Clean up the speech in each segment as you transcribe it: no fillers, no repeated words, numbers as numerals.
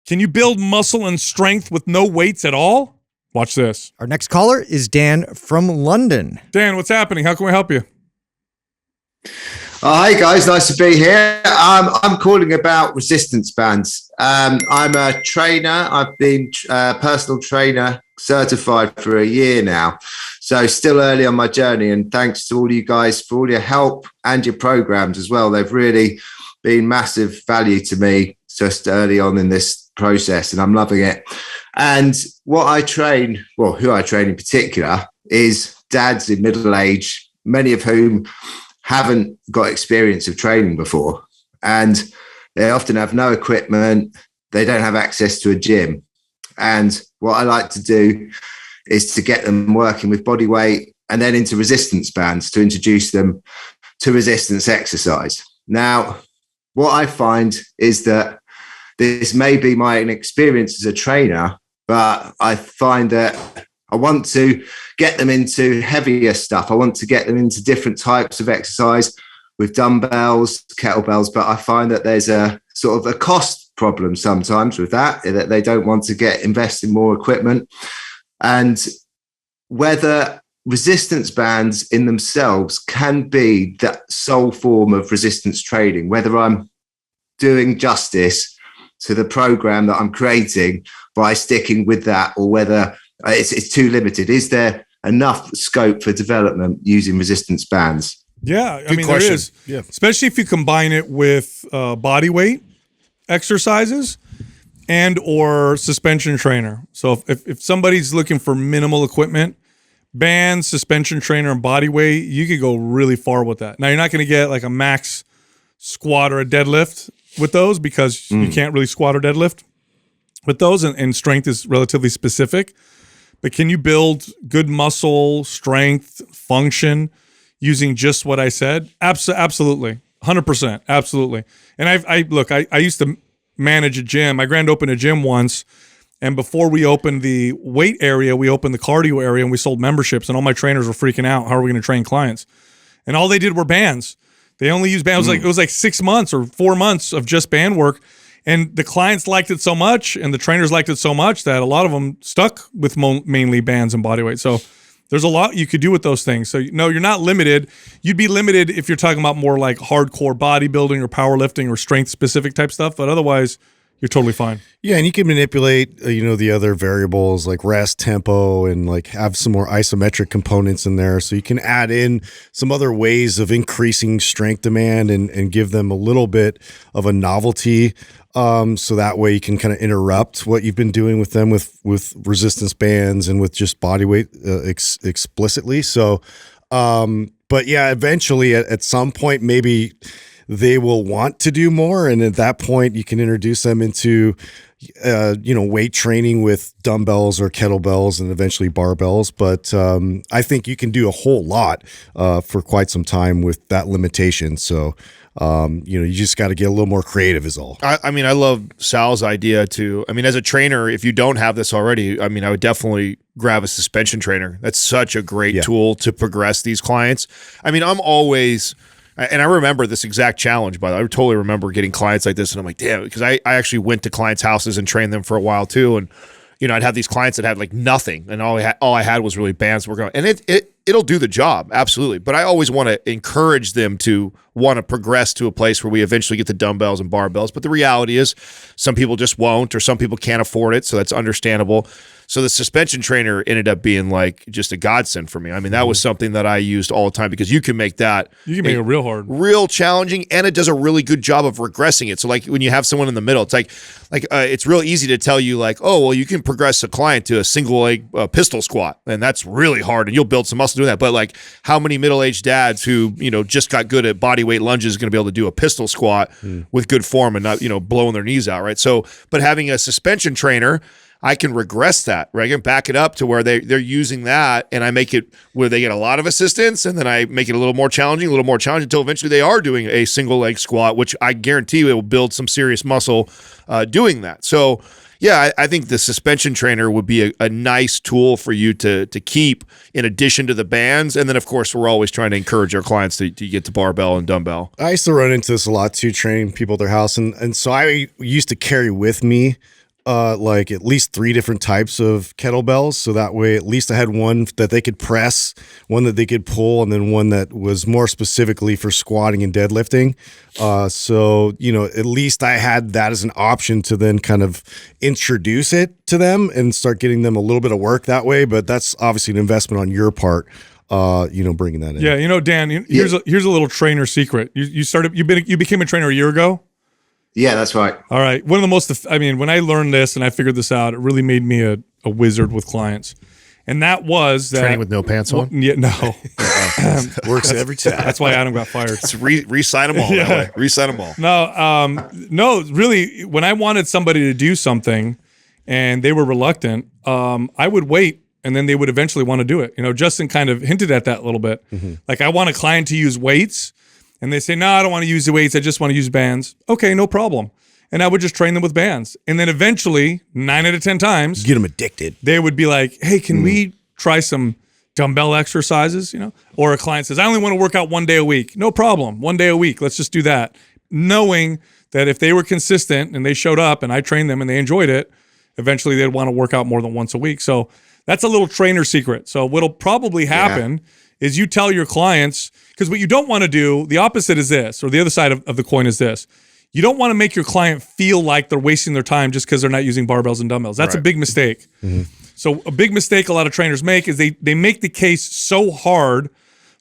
Can you build muscle and strength with no weights at all? Watch this. Our next caller is Dan from London. Dan, what's happening? How can we help you? Hi guys, nice to be here. I'm calling about resistance bands. I'm a trainer. I've been personal trainer certified for a year now, so still early on my journey. And thanks to all you guys for all your help and your programs as well. They've really been massive value to me just early on in this process, and I'm loving it. And what I train, well, who I train in particular, is dads in middle age, many of whom haven't got experience of training before. And they often have no equipment. They don't have access to a gym. And what I like to do is to get them working with body weight and then into resistance bands to introduce them to resistance exercise. Now, what I find is that this may be my inexperience as a trainer, but I find that I want to get them into heavier stuff. I want to get them into different types of exercise with dumbbells, kettlebells, but I find that there's a sort of a cost problem sometimes with that they don't want to invest in more equipment. And whether resistance bands in themselves can be that sole form of resistance training, whether I'm doing justice to the program that I'm creating by sticking with that, or whether it's too limited. Is there enough scope for development using resistance bands? Yeah, Good question. There is. Yeah. Especially if you combine it with body weight exercises and or suspension trainer. So if somebody's looking for minimal equipment, bands, suspension trainer, and body weight, you could go really far with that. Now, you're not going to get like a max squat or a deadlift with those, because you can't really squat or deadlift with those, and strength is relatively specific. But can you build good muscle, strength, function using just what I said? Absolutely. 100%. Absolutely. And I used to manage a gym. I grand opened a gym once, and before we opened the weight area, we opened the cardio area, and we sold memberships, and all my trainers were freaking out. How are we going to train clients? And all they did were bands. They only used bands. It was like 6 months or 4 months of just band work. And the clients liked it so much, and the trainers liked it so much, that a lot of them stuck with mainly bands and body weight. So there's a lot you could do with those things. So no, you're not limited. You'd be limited if you're talking about more like hardcore bodybuilding or powerlifting or strength specific type stuff. But otherwise, you're totally fine. Yeah, and you can manipulate, the other variables like rest, tempo, and like have some more isometric components in there. So you can add in some other ways of increasing strength demand and give them a little bit of a novelty. So that way you can kind of interrupt what you've been doing with them with resistance bands and with just body weight explicitly. So, but yeah, eventually at some point, maybe they will want to do more. And at that point you can introduce them into, weight training with dumbbells or kettlebells and eventually barbells. But, I think you can do a whole lot, for quite some time with that limitation. So, you just got to get a little more creative is all. I love Sal's idea too. As a trainer, if you don't have this already, I would definitely grab a suspension trainer. That's such a great tool to progress these clients. I'm always, and I remember this exact challenge, by the way. I totally remember getting clients like this, and I'm like, damn, because I actually went to clients' houses and trained them for a while too. And, I'd have these clients that had like nothing, and all I had was really bands working on. And it'll do the job, absolutely. But I always want to encourage them to want to progress to a place where we eventually get the dumbbells and barbells. But the reality is some people just won't, or some people can't afford it, so that's understandable. So the suspension trainer ended up being like just a godsend for me. That was something that I used all the time, because you can make that. You can make it real hard. Real challenging, and it does a really good job of regressing it. So like when you have someone in the middle, it's like it's real easy to tell you like, oh, well, you can progress a client to a single leg pistol squat, and that's really hard, and you'll build some muscle doing that. But like, how many middle-aged dads who, just got good at body weight lunges is going to be able to do a pistol squat with good form and not, blowing their knees out, right? So, but having a suspension trainer, I can regress that, right? I can back it up to where they're using that, and I make it where they get a lot of assistance, and then I make it a little more challenging until eventually they are doing a single leg squat, which I guarantee will build some serious muscle doing that. So yeah, I think the suspension trainer would be a nice tool for you to keep in addition to the bands. And then, of course, we're always trying to encourage our clients to get to barbell and dumbbell. I used to run into this a lot too, training people at their house. And so I used to carry with me like at least 3 different types of kettlebells. So that way, at least I had one that they could press, one that they could pull, and then one that was more specifically for squatting and deadlifting. So, you know, at least I had that as an option to then kind of introduce it to them and start getting them a little bit of work that way. But that's obviously an investment on your part, you know, bringing that in. Yeah, you know, Dan, here's a little trainer secret. You became a trainer a year ago? Yeah, that's right. All right. One of the most, I mean, when I learned this and I figured this out, it really made me a wizard with clients. And that was that. Training with no pants on? Yeah, no. Works every time. That's why Adam got fired. It's re-sign them all that way. Re-sign them all. No, really, when I wanted somebody to do something and they were reluctant, I would wait and then they would eventually want to do it. You know, Justin kind of hinted at that a little bit. Like, I want a client to use weights. And they say, no, I don't want to use the weights. I just want to use bands. Okay, no problem. And I would just train them with bands. And then eventually, 9 out of 10 times, Get them addicted. they would be like, hey, can we try some dumbbell exercises? You know, or a client says, I only want to work out 1 day a week. No problem. 1 day a week. Let's just do that. Knowing that if they were consistent and they showed up and I trained them and they enjoyed it, eventually they'd want to work out more than once a week. So that's a little trainer secret. So what'll probably happen is you tell your clients, because what you don't want to do, the opposite is this, or the other side of the coin is this. You don't want to make your client feel like they're wasting their time just because they're not using barbells and dumbbells. That's a big mistake. So a big mistake a lot of trainers make is they make the case so hard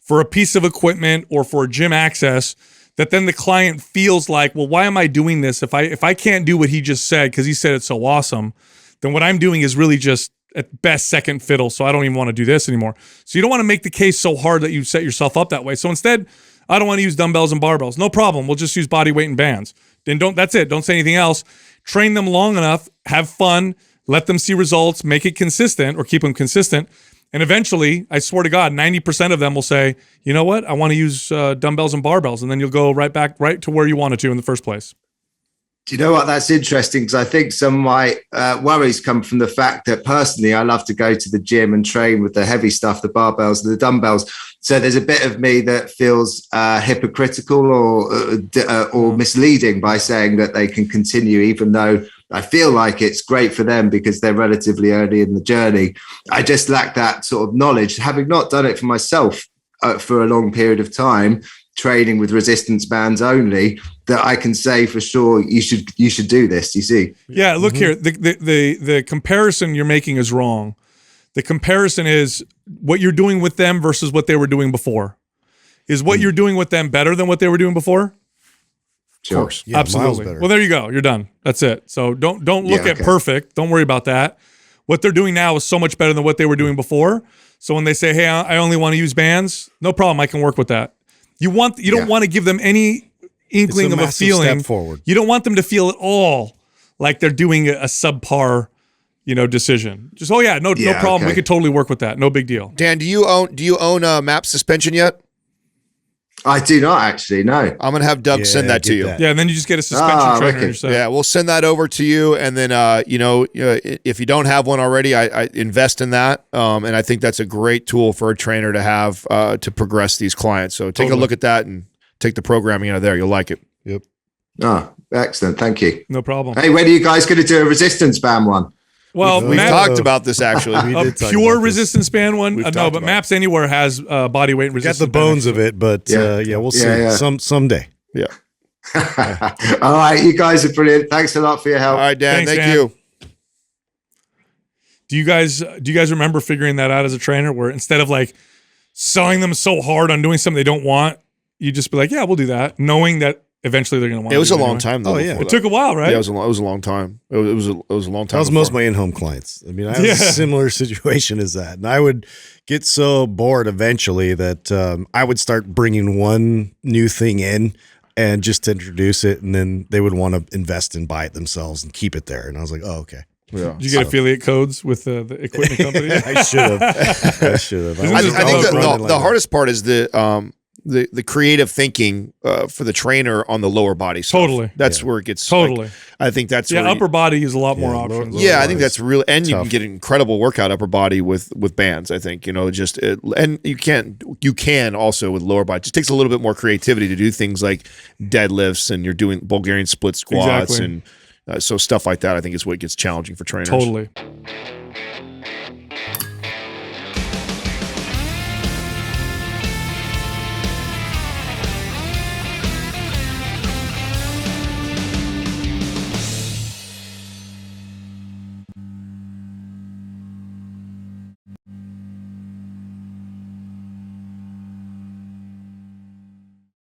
for a piece of equipment or for gym access that then the client feels like, well, why am I doing this? If I can't do what he just said because he said it's so awesome, then what I'm doing is really just at best second fiddle, so I don't even want to do this anymore. So you don't want to make the case so hard that you set yourself up that way. So instead, I don't want to use dumbbells and barbells. No problem. We'll just use body weight and bands. Then that's it. Don't say anything else. Train them long enough, have fun, let them see results, make it consistent or keep them consistent. And eventually, I swear to God, 90% of them will say, you know what? I want to use dumbbells and barbells. And then you'll go right back right to where you wanted to in the first place. Do you know what? That's interesting because I think some of my worries come from the fact that personally, I love to go to the gym and train with the heavy stuff, the barbells and the dumbbells. So there's a bit of me that feels hypocritical or misleading by saying that they can continue, even though I feel like it's great for them because they're relatively early in the journey. I just lack that sort of knowledge, having not done it for myself for a long period of time, training with resistance bands only, that I can say for sure you should do this. You see? Yeah, look here. The comparison you're making is wrong. The comparison is what you're doing with them versus what they were doing before. Is what you're doing with them better than what they were doing before? Sure. Of course. Yeah, miles Absolutely. better. Well, there you go. You're done. That's it. So don't look Yeah, at okay. perfect. Don't worry about that. What they're doing now is so much better than what they were doing before. So when they say, "Hey, I only want to use bands," no problem. I can work with that. You don't want to give them any inkling of a massive feeling step forward. You don't want them to feel at all like they're doing a subpar, decision. Just no problem. okay. We could totally work with that. No big deal. Dan, do you own a MAP suspension yet? I do not actually, no. I'm gonna have Doug Yeah, send that to get you. that. Yeah, and then you just get a suspension trainer. wicked. yourself. Yeah, we'll send that over to you, and then if you don't have one already, I invest in that, and I think that's a great tool for a trainer to have to progress these clients. So take a look at that and take the programming out of there. You'll like it. Yep. Oh, excellent. Thank you. No problem. Hey, when are you guys going to do a resistance band one? Well, We've We've Matt, talked about this actually. We a did talk pure about this. resistance band one. We've No, talked but about Maps Anywhere has body weight Got resistance. the bones band. of it, but Yeah. we'll see. Yeah. Someday. Yeah. All right, you guys are brilliant. Thanks a lot for your help. All right, Dan. Thanks, Thank Dan. you. Do you guys remember figuring that out as a trainer, where instead of like selling them so hard on doing something they don't want, you just be like, yeah, we'll do that, knowing that eventually they're going to want. It was to a do long anyway. time though. Oh, yeah. before It took a while, right? Yeah, it was a long time. It was a long time. That was most of before. my in-home clients. I mean, I had Yeah. a similar situation as that. And I would get so bored eventually that I would start bringing one new thing in and just introduce it. And then they would want to invest and buy it themselves and keep it there. And I was like, oh, okay. Yeah. Did you get affiliate codes with the equipment company? I should have. I should have. I I just think love running the hardest part is the creative thinking for the trainer on the lower body stuff. Totally. That's where it gets Totally. like, I think that's Yeah, where upper body is a lot more Yeah, options. lower yeah, I body think is that's real, and you can tough. get an incredible workout upper body with bands. I think and you can also with lower body. It just takes a little bit more creativity to do things like deadlifts, and you're doing Bulgarian split squats, Exactly. and So stuff like that, I think, is what gets challenging for trainers. Totally.